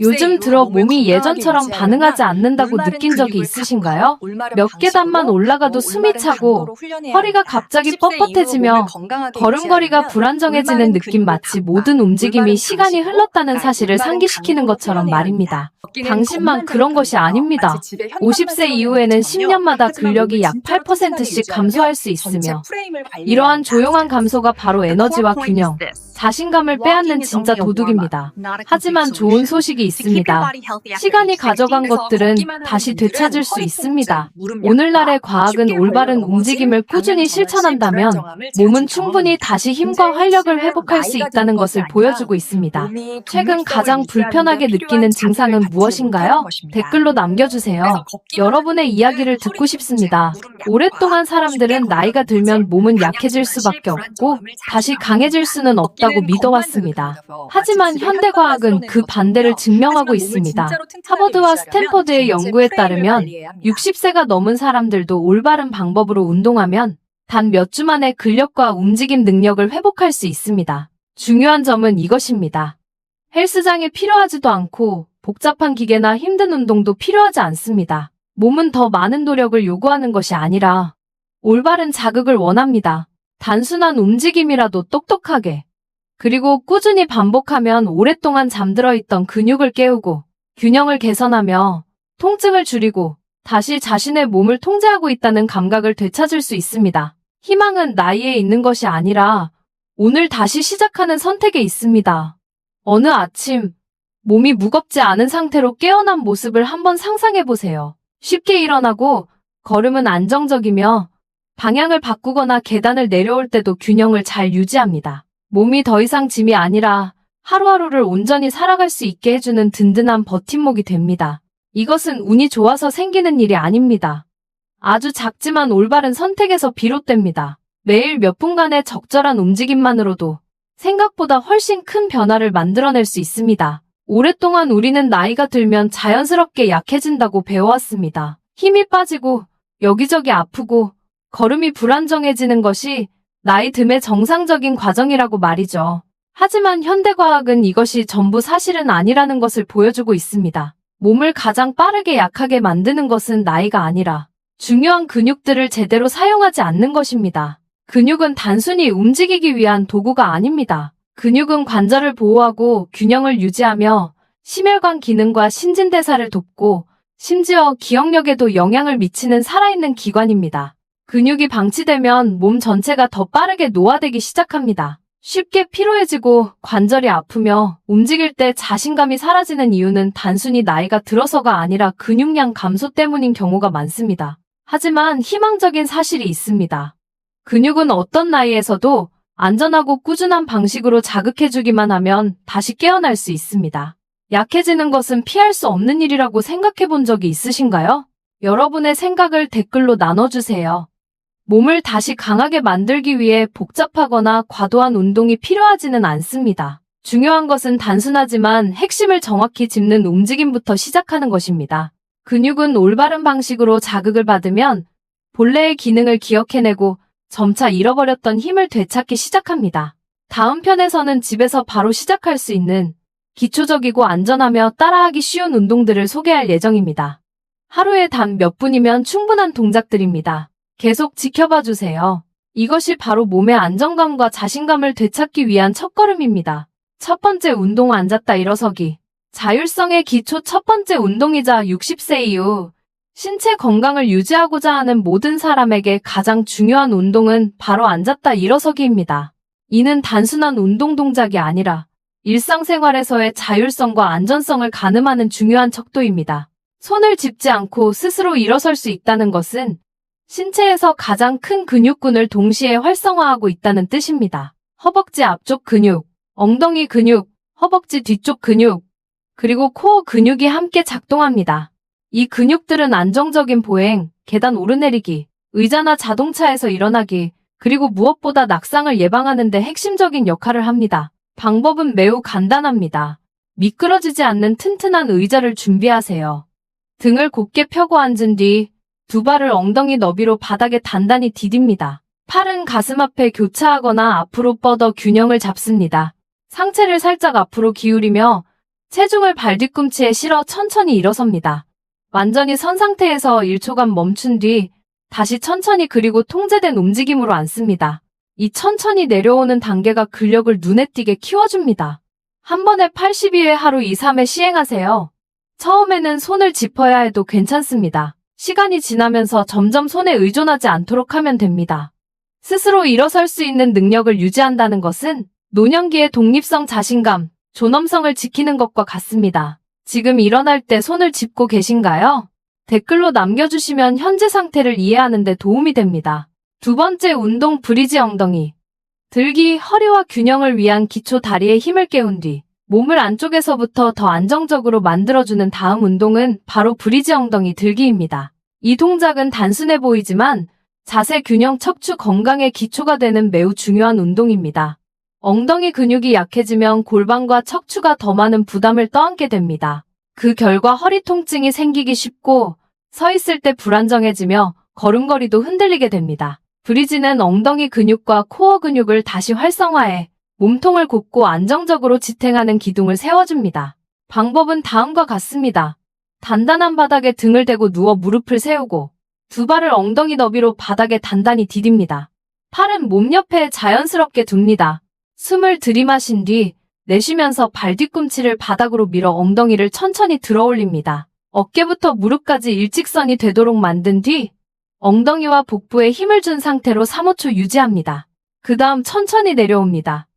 요즘 들어 몸이 예전처럼 반응하지 않는다고 느낀 적이 있으신가요? 몇 계단만 올라가도 숨이 차고 허리가 갑자기 뻣뻣해지며 걸음걸이가 불안정해지는 느낌, 마치 모든 움직임이 시간이 흘렀다는 사실을 상기시키는 것처럼 말입니다. 당신만 그런 것이 아닙니다. 50세 이후에는 10년마다 근력이 약 8%씩 감소할 수 있으며 이러한 조용한 감소가 바로 에너지와 균형, 자신감을 빼앗는 진짜 도둑입니다. 하지만 좋은 소식이 있습니다. 시간이 가져간 것들은 다시 되찾을 수 있습니다. 오늘날의 과학은 올바른 움직임을 꾸준히 실천한다면 몸은 충분히 다시 힘과 활력을 회복할 수 있다는 것을 보여주고 있습니다. 최근 가장 불편하게 느끼는 증상은 무엇인가요? 댓글로 남겨주세요. 여러분의 이야기를 듣고 싶습니다. 오랫동안 사람들은 나이가 들면 몸은 약해질 수밖에 없고 다시 강해질 수는 없다고 믿어왔습니다. 하지만 현대과학은 그 반대를 증명하고 있습니다. 하버드와 스탠퍼드의 연구에 따르면 60세가 넘은 사람들도 올바른 방법으로 운동하면 단 몇 주 만에 근력과 움직임 능력을 회복할 수 있습니다. 중요한 점은 이것입니다. 헬스장이 필요하지도 않고 복잡한 기계나 힘든 운동도 필요하지 않습니다. 몸은 더 많은 노력을 요구하는 것이 아니라 올바른 자극을 원합니다. 단순한 움직임이라도 똑똑하게, 그리고 꾸준히 반복하면 오랫동안 잠들어 있던 근육을 깨우고 균형을 개선하며 통증을 줄이고 다시 자신의 몸을 통제하고 있다는 감각을 되찾을 수 있습니다. 희망은 나이에 있는 것이 아니라 오늘 다시 시작하는 선택에 있습니다. 어느 아침 몸이 무겁지 않은 상태로 깨어난 모습을 한번 상상해보세요. 쉽게 일어나고 걸음은 안정적이며 방향을 바꾸거나 계단을 내려올 때도 균형을 잘 유지합니다. 몸이 더 이상 짐이 아니라 하루하루를 온전히 살아갈 수 있게 해주는 든든한 버팀목이 됩니다. 이것은 운이 좋아서 생기는 일이 아닙니다. 아주 작지만 올바른 선택에서 비롯됩니다. 매일 몇 분간의 적절한 움직임만으로도 생각보다 훨씬 큰 변화를 만들어낼 수 있습니다. 오랫동안 우리는 나이가 들면 자연스럽게 약해진다고 배워왔습니다. 힘이 빠지고 여기저기 아프고 걸음이 불안정해지는 것이 나이 듦의 정상적인 과정이라고 말이죠. 하지만 현대과학은 이것이 전부 사실은 아니라는 것을 보여주고 있습니다. 몸을 가장 빠르게 약하게 만드는 것은 나이가 아니라 중요한 근육들을 제대로 사용하지 않는 것입니다. 근육은 단순히 움직이기 위한 도구가 아닙니다. 근육은 관절을 보호하고 균형을 유지하며 심혈관 기능과 신진대사를 돕고 심지어 기억력에도 영향을 미치는 살아있는 기관입니다. 근육이 방치되면 몸 전체가 더 빠르게 노화되기 시작합니다. 쉽게 피로해지고 관절이 아프며 움직일 때 자신감이 사라지는 이유는 단순히 나이가 들어서가 아니라 근육량 감소 때문인 경우가 많습니다. 하지만 희망적인 사실이 있습니다. 근육은 어떤 나이에서도 안전하고 꾸준한 방식으로 자극해주기만 하면 다시 깨어날 수 있습니다. 약해지는 것은 피할 수 없는 일이라고 생각해 본 적이 있으신가요? 여러분의 생각을 댓글로 나눠주세요. 몸을 다시 강하게 만들기 위해 복잡하거나 과도한 운동이 필요하지는 않습니다. 중요한 것은 단순하지만 핵심을 정확히 짚는 움직임부터 시작하는 것입니다. 근육은 올바른 방식으로 자극을 받으면 본래의 기능을 기억해내고 점차 잃어버렸던 힘을 되찾기 시작합니다. 다음 편에서는 집에서 바로 시작할 수 있는 기초적이고 안전하며 따라하기 쉬운 운동들을 소개할 예정입니다. 하루에 단 몇 분이면 충분한 동작들입니다. 계속 지켜봐 주세요. 이것이 바로 몸의 안정감과 자신감을 되찾기 위한 첫걸음입니다. 첫 번째 운동, 앉았다 일어서기. 자율성의 기초 첫 번째 운동이자 60세 이후 신체 건강을 유지하고자 하는 모든 사람에게 가장 중요한 운동은 바로 앉았다 일어서기입니다. 이는 단순한 운동 동작이 아니라 일상생활에서의 자율성과 안전성을 가늠하는 중요한 척도입니다. 손을 짚지 않고 스스로 일어설 수 있다는 것은 신체에서 가장 큰 근육군을 동시에 활성화하고 있다는 뜻입니다. 허벅지 앞쪽 근육, 엉덩이 근육, 허벅지 뒤쪽 근육, 그리고 코어 근육이 함께 작동합니다. 이 근육들은 안정적인 보행, 계단 오르내리기, 의자나 자동차에서 일어나기, 그리고 무엇보다 낙상을 예방하는 데 핵심적인 역할을 합니다. 방법은 매우 간단합니다. 미끄러지지 않는 튼튼한 의자를 준비하세요. 등을 곧게 펴고 앉은 뒤 두 발을 엉덩이 너비로 바닥에 단단히 디딥니다. 팔은 가슴 앞에 교차하거나 앞으로 뻗어 균형을 잡습니다. 상체를 살짝 앞으로 기울이며 체중을 발 뒤꿈치에 실어 천천히 일어섭니다. 완전히 선 상태에서 1초간 멈춘 뒤 다시 천천히 그리고 통제된 움직임으로 앉습니다. 이 천천히 내려오는 단계가 근력을 눈에 띄게 키워줍니다. 한 번에 82회 하루 2, 3회 시행하세요. 처음에는 손을 짚어야 해도 괜찮습니다. 시간이 지나면서 점점 손에 의존하지 않도록 하면 됩니다. 스스로 일어설 수 있는 능력을 유지한다는 것은 노년기의 독립성, 자신감, 존엄성을 지키는 것과 같습니다. 지금 일어날 때 손을 짚고 계신가요? 댓글로 남겨주시면 현재 상태를 이해하는 데 도움이 됩니다. 두 번째 운동, 브리지 엉덩이. 들기, 허리와 균형을 위한 기초 다리에 힘을 깨운 뒤 몸을 안쪽에서부터 더 안정적으로 만들어주는 다음 운동은 바로 브리지 엉덩이 들기입니다. 이 동작은 단순해 보이지만 자세 균형, 척추 건강의 기초가 되는 매우 중요한 운동입니다. 엉덩이 근육이 약해지면 골반과 척추가 더 많은 부담을 떠안게 됩니다. 그 결과 허리 통증이 생기기 쉽고 서 있을 때 불안정해지며 걸음걸이도 흔들리게 됩니다. 브리지는 엉덩이 근육과 코어 근육을 다시 활성화해 몸통을 굽고 안정적으로 지탱하는 기둥을 세워줍니다. 방법은 다음과 같습니다. 단단한 바닥에 등을 대고 누워 무릎을 세우고 두 발을 엉덩이 너비로 바닥에 단단히 디딥니다. 팔은 몸 옆에 자연스럽게 둡니다. 숨을 들이마신 뒤 내쉬면서 발 뒤꿈치를 바닥으로 밀어 엉덩이를 천천히 들어 올립니다. 어깨부터 무릎까지 일직선이 되도록 만든 뒤 엉덩이와 복부에 힘을 준 상태로 3, 5초 유지합니다. 그 다음 천천히 내려옵니다.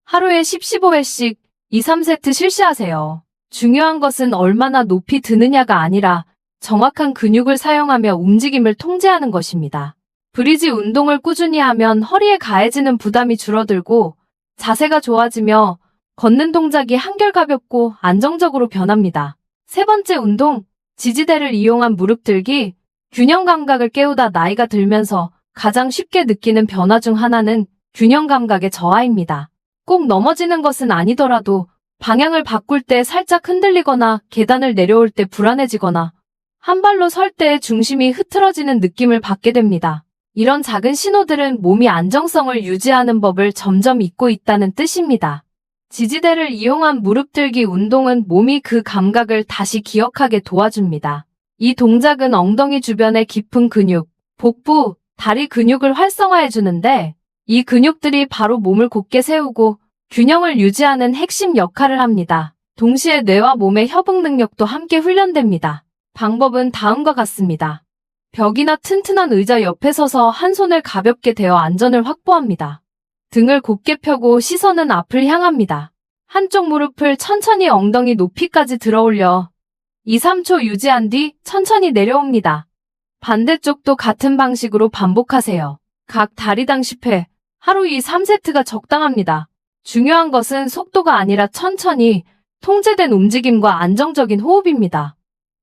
하루에 10, 15회씩 2, 3세트 실시하세요. 중요한 것은 얼마나 높이 드느냐가 아니라 정확한 근육을 사용하며 움직임을 통제하는 것입니다. 브리지 운동을 꾸준히 하면 허리에 가해지는 부담이 줄어들고 자세가 좋아지며 걷는 동작이 한결 가볍고 안정적으로 변합니다. 세 번째 운동, 지지대를 이용한 무릎 들기. 균형 감각을 깨우다 나이가 들면서 가장 쉽게 느끼는 변화 중 하나는 균형 감각의 저하입니다. 꼭 넘어지는 것은 아니더라도 방향을 바꿀 때 살짝 흔들리거나 계단을 내려올 때 불안해지거나 한 발로 설 때 중심이 흐트러지는 느낌을 받게 됩니다. 이런 작은 신호들은 몸이 안정성을 유지하는 법을 점점 잊고 있다는 뜻입니다. 지지대를 이용한 무릎 들기 운동은 몸이 그 감각을 다시 기억하게 도와줍니다. 이 동작은 엉덩이 주변의 깊은 근육, 복부, 다리 근육을 활성화해 주는데 이 근육들이 바로 몸을 곧게 세우고 균형을 유지하는 핵심 역할을 합니다. 동시에 뇌와 몸의 협응 능력도 함께 훈련됩니다. 방법은 다음과 같습니다. 벽이나 튼튼한 의자 옆에 서서 한 손을 가볍게 대어 안전을 확보합니다. 등을 곧게 펴고 시선은 앞을 향합니다. 한쪽 무릎을 천천히 엉덩이 높이까지 들어 올려 2, 3초 유지한 뒤 천천히 내려옵니다. 반대쪽도 같은 방식으로 반복하세요. 각 다리당 10회, 하루 2, 3세트가 적당합니다. 중요한 것은 속도가 아니라 천천히 통제된 움직임과 안정적인 호흡입니다.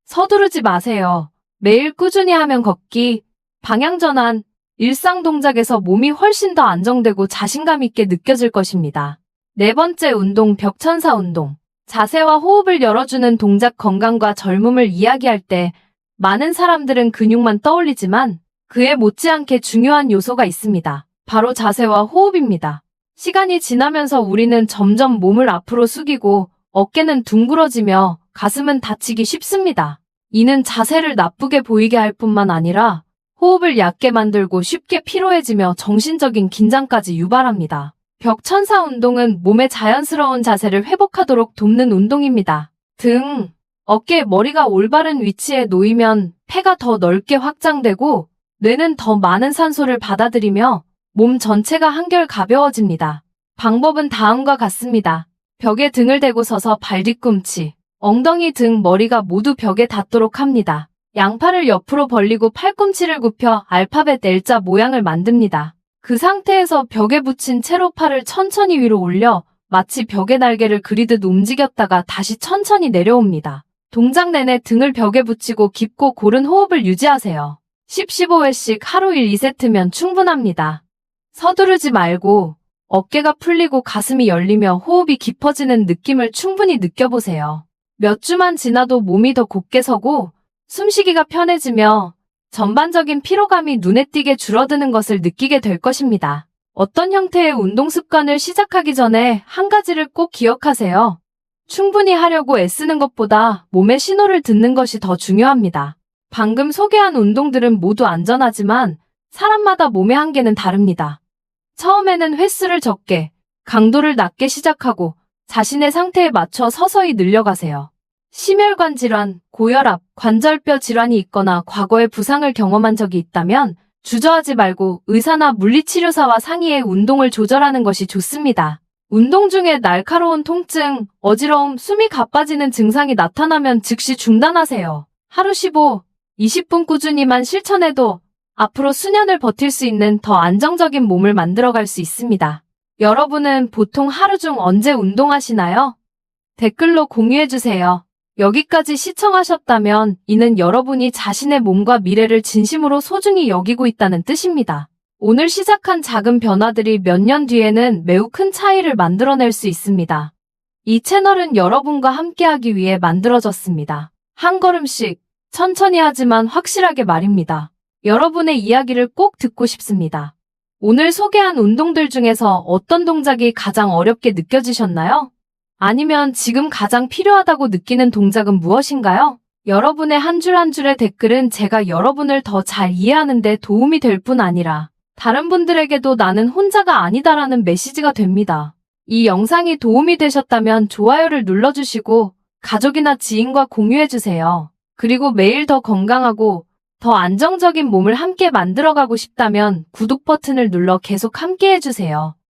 서두르지 마세요. 매일 꾸준히 하면 걷기, 방향 전환, 일상 동작에서 몸이 훨씬 더 안정되고 자신감 있게 느껴질 것입니다. 네 번째 운동, 벽천사 운동. 자세와 호흡을 열어주는 동작, 건강과 젊음을 이야기할 때 많은 사람들은 근육만 떠올리지만 그에 못지않게 중요한 요소가 있습니다. 바로 자세와 호흡입니다. 시간이 지나면서 우리는 점점 몸을 앞으로 숙이고 어깨는 둥그러지며 가슴은 다치기 쉽습니다. 이는 자세를 나쁘게 보이게 할 뿐만 아니라 호흡을 얕게 만들고 쉽게 피로해지며 정신적인 긴장까지 유발합니다. 벽천사 운동은 몸의 자연스러운 자세를 회복하도록 돕는 운동입니다. 등, 어깨, 머리가 올바른 위치에 놓이면 폐가 더 넓게 확장되고 뇌는 더 많은 산소를 받아들이며 몸 전체가 한결 가벼워집니다. 방법은 다음과 같습니다. 벽에 등을 대고 서서 발 뒤꿈치, 엉덩이, 등, 머리가 모두 벽에 닿도록 합니다. 양팔을 옆으로 벌리고 팔꿈치를 굽혀 알파벳 L자 모양을 만듭니다. 그 상태에서 벽에 붙인 채로 팔을 천천히 위로 올려 마치 벽의 날개를 그리듯 움직였다가 다시 천천히 내려옵니다. 동작 내내 등을 벽에 붙이고 깊고 고른 호흡을 유지하세요. 10, 15회씩 하루 1, 2세트면 충분합니다. 서두르지 말고 어깨가 풀리고 가슴이 열리며 호흡이 깊어지는 느낌을 충분히 느껴보세요. 몇 주만 지나도 몸이 더 곧게 서고 숨쉬기가 편해지며 전반적인 피로감이 눈에 띄게 줄어드는 것을 느끼게 될 것입니다. 어떤 형태의 운동 습관을 시작하기 전에 한 가지를 꼭 기억하세요. 충분히 하려고 애쓰는 것보다 몸의 신호를 듣는 것이 더 중요합니다. 방금 소개한 운동들은 모두 안전하지만 사람마다 몸의 한계는 다릅니다. 처음에는 횟수를 적게, 강도를 낮게 시작하고 자신의 상태에 맞춰 서서히 늘려가세요. 심혈관 질환, 고혈압, 관절뼈 질환이 있거나 과거에 부상을 경험한 적이 있다면 주저하지 말고 의사나 물리치료사와 상의해 운동을 조절하는 것이 좋습니다. 운동 중에 날카로운 통증, 어지러움, 숨이 가빠지는 증상이 나타나면 즉시 중단하세요. 하루 15, 20분 꾸준히만 실천해도 앞으로 수년을 버틸 수 있는 더 안정적인 몸을 만들어갈 수 있습니다. 여러분은 보통 하루 중 언제 운동하시나요? 댓글로 공유해주세요. 여기까지 시청하셨다면 이는 여러분이 자신의 몸과 미래를 진심으로 소중히 여기고 있다는 뜻입니다. 오늘 시작한 작은 변화들이 몇 년 뒤에는 매우 큰 차이를 만들어낼 수 있습니다. 이 채널은 여러분과 함께하기 위해 만들어졌습니다. 한 걸음씩, 천천히 하지만 확실하게 말입니다. 여러분의 이야기를 꼭 듣고 싶습니다. 오늘 소개한 운동들 중에서 어떤 동작이 가장 어렵게 느껴지셨나요? 아니면 지금 가장 필요하다고 느끼는 동작은 무엇인가요? 여러분의 한 줄 한 줄의 댓글은 제가 여러분을 더 잘 이해하는 데 도움이 될 뿐 아니라 다른 분들에게도 나는 혼자가 아니다라는 메시지가 됩니다. 이 영상이 도움이 되셨다면 좋아요를 눌러주시고 가족이나 지인과 공유해주세요. 그리고 매일 더 건강하고 더 안정적인 몸을 함께 만들어가고 싶다면 구독 버튼을 눌러 계속 함께 해주세요.